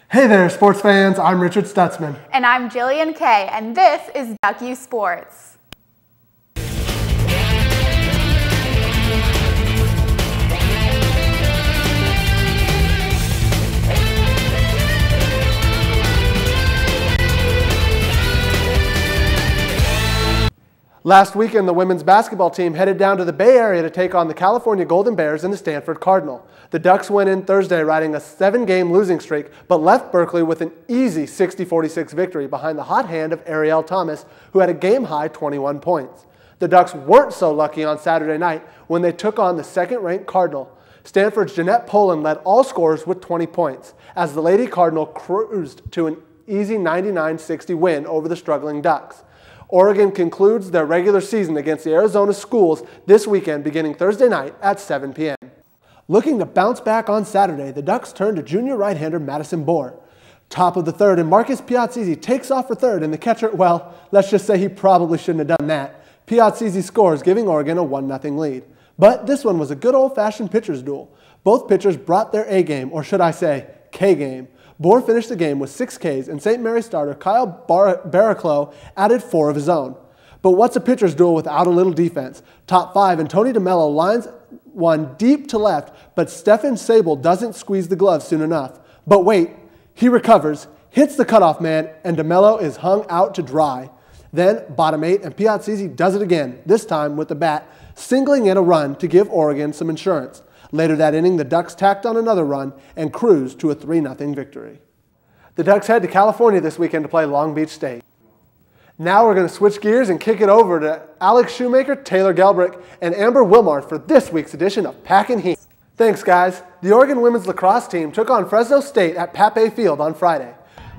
Hey there, sports fans. I'm Richard Stutzman. And I'm Jillian Kay, and this is Duck U Sports. Last weekend, the women's basketball team headed down to the Bay Area to take on the California Golden Bears and the Stanford Cardinal. The Ducks went in Thursday riding a 7-game losing streak, but left Berkeley with an easy 60-46 victory behind the hot hand of Ariel Thomas, who had a game-high 21 points. The Ducks weren't so lucky on Saturday night when they took on the second-ranked Cardinal. Stanford's Jeanette Poland led all scorers with 20 points, as the Lady Cardinal cruised to an easy 99-60 win over the struggling Ducks. Oregon concludes their regular season against the Arizona Schools this weekend beginning Thursday night at 7 p.m. Looking to bounce back on Saturday, the Ducks turn to junior right-hander Madison Bohr. Top of the third, and Marcus Piazzisi takes off for third, and the catcher, well, let's just say he probably shouldn't have done that. Piazzisi scores, giving Oregon a 1-0 lead. But this one was a good old-fashioned pitcher's duel. Both pitchers brought their A-game, or should I say, K-game. Bohr finished the game with 6 Ks, and St. Mary's starter Kyle Barraclough added 4 of his own. But what's a pitcher's duel without a little defense? Top 5, and Tony DeMello lines one deep to left, but Stefan Sable doesn't squeeze the glove soon enough. But wait, he recovers, hits the cutoff man, and DeMello is hung out to dry. Then, bottom 8, and Piazzisi does it again, this time with the bat, singling in a run to give Oregon some insurance. Later that inning, the Ducks tacked on another run and cruised to a 3-0 victory. The Ducks head to California this weekend to play Long Beach State. Now we're going to switch gears and kick it over to Alex Shoemaker, Taylor Gelbrick, and Amber Wilmar for this week's edition of Packin' Heat. Thanks, guys. The Oregon women's lacrosse team took on Fresno State at Pape Field on Friday.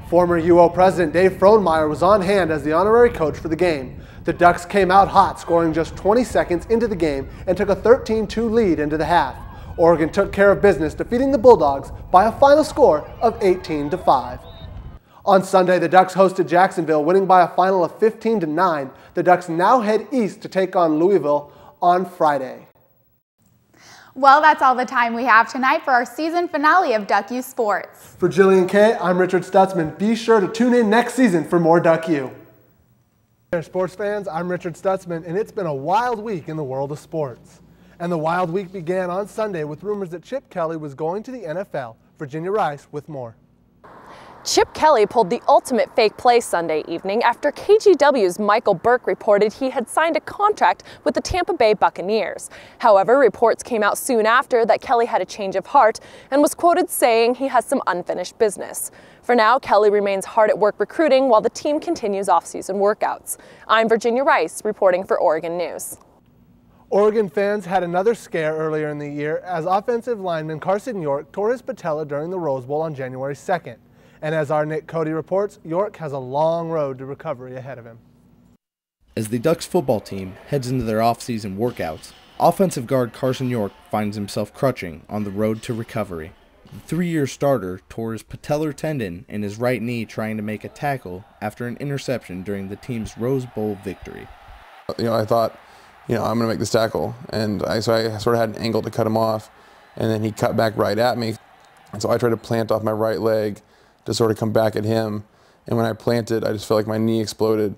Former UO president Dave Frohnmeyer was on hand as the honorary coach for the game. The Ducks came out hot, scoring just 20 seconds into the game and took a 13-2 lead into the half. Oregon took care of business, defeating the Bulldogs by a final score of 18-5. On Sunday, the Ducks hosted Jacksonville, winning by a final of 15-9. The Ducks now head east to take on Louisville on Friday. Well, that's all the time we have tonight for our season finale of Duck U Sports. For Jillian Kay, I'm Richard Stutzman. Be sure to tune in next season for more Duck U. Hey, sports fans, I'm Richard Stutzman, and it's been a wild week in the world of sports. And the wild week began on Sunday with rumors that Chip Kelly was going to the NFL. Virginia Rice with more. Chip Kelly pulled the ultimate fake play Sunday evening after KGW's Michael Burke reported he had signed a contract with the Tampa Bay Buccaneers. However, reports came out soon after that Kelly had a change of heart and was quoted saying he has some unfinished business. For now, Kelly remains hard at work recruiting while the team continues off-season workouts. I'm Virginia Rice reporting for Oregon News. Oregon fans had another scare earlier in the year as offensive lineman Carson York tore his patella during the Rose Bowl on January 2nd. And as our Nick Cody reports, York has a long road to recovery ahead of him. As the Ducks football team heads into their off-season workouts, offensive guard Carson York finds himself crutching on the road to recovery. The 3-year starter tore his patellar tendon in his right knee trying to make a tackle after an interception during the team's Rose Bowl victory. I thought, I'm going to make this tackle. And so I sort of had an angle to cut him off, and then he cut back right at me. And so I tried to plant off my right leg to sort of come back at him. And when I planted, I just felt like my knee exploded.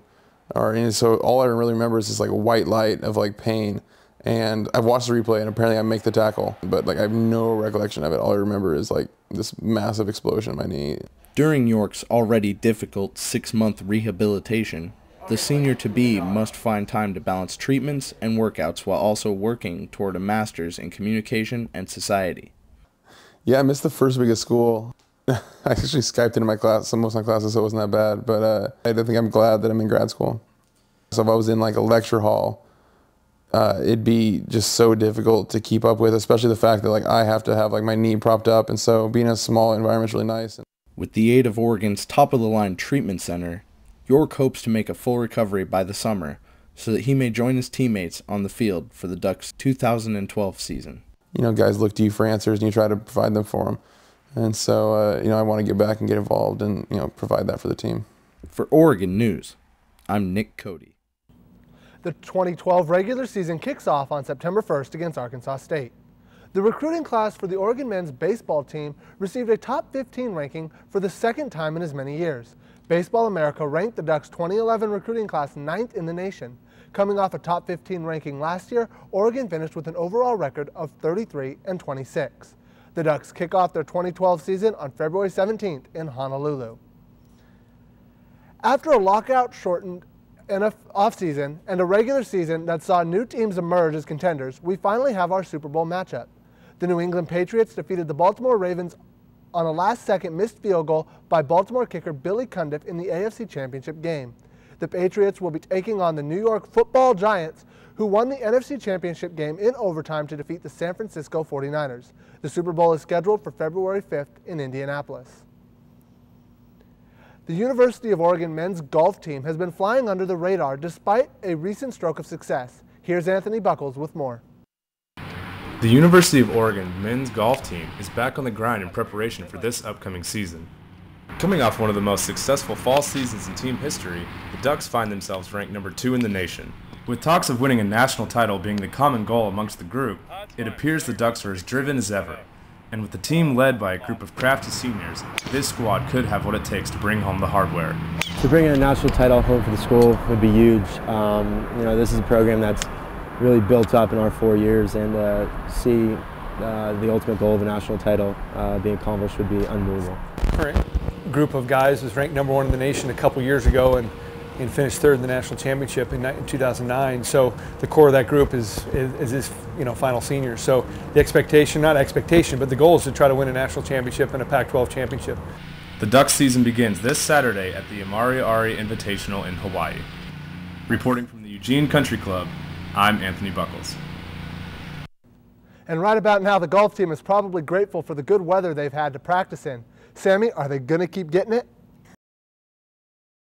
And so all I really remember is this like white light of like pain. And I've watched the replay, and apparently I make the tackle, but like I have no recollection of it. All I remember is like this massive explosion in my knee. During York's already difficult 6-month rehabilitation, the senior-to-be must find time to balance treatments and workouts while also working toward a master's in communication and society. Yeah, I missed the first week of school. I actually Skyped into my class, most of my classes, so it wasn't that bad, but I think I'm glad that I'm in grad school. So if I was in like a lecture hall, it'd be just so difficult to keep up with, especially the fact that like I have to have like my knee propped up, and so being in a small environment's really nice. With the aid of Oregon's top-of-the-line treatment center, York hopes to make a full recovery by the summer so that he may join his teammates on the field for the Ducks' 2012 season. Guys look to you for answers, and you try to provide them for them. And so, I want to get back and get involved and, provide that for the team. For Oregon News, I'm Nick Cody. The 2012 regular season kicks off on September 1st against Arkansas State. The recruiting class for the Oregon men's baseball team received a top 15 ranking for the second time in as many years. Baseball America ranked the Ducks' 2011 recruiting class 9th in the nation. Coming off a top 15 ranking last year, Oregon finished with an overall record of 33-26. The Ducks kick off their 2012 season on February 17th in Honolulu. After a lockout-shortened offseason and a regular season that saw new teams emerge as contenders, we finally have our Super Bowl matchup. The New England Patriots defeated the Baltimore Ravens on a last-second missed field goal by Baltimore kicker Billy Cundiff in the AFC Championship game. The Patriots will be taking on the New York Football Giants, who won the NFC Championship game in overtime to defeat the San Francisco 49ers. The Super Bowl is scheduled for February 5th in Indianapolis. The University of Oregon men's golf team has been flying under the radar despite a recent stroke of success. Here's Anthony Buckles with more. The University of Oregon men's golf team is back on the grind in preparation for this upcoming season. Coming off one of the most successful fall seasons in team history, the Ducks find themselves ranked number 2 in the nation. With talks of winning a national title being the common goal amongst the group, it appears the Ducks are as driven as ever. And with the team led by a group of crafty seniors, this squad could have what it takes to bring home the hardware. To bring in a national title home for the school would be huge. This is a program that's really built up in our 4 years, and see the ultimate goal of a national title being accomplished would be unbelievable. Current group of guys was ranked number 1 in the nation a couple years ago and finished 3rd in the national championship in 2009. So the core of that group is his final seniors. So the expectation, not expectation, but the goal is to try to win a national championship and a Pac-12 championship. The Ducks season begins this Saturday at the Amari Ari Invitational in Hawaii. Reporting from the Eugene Country Club, I'm Anthony Buckles. And right about now, the golf team is probably grateful for the good weather they've had to practice in. Sammy, are they going to keep getting it?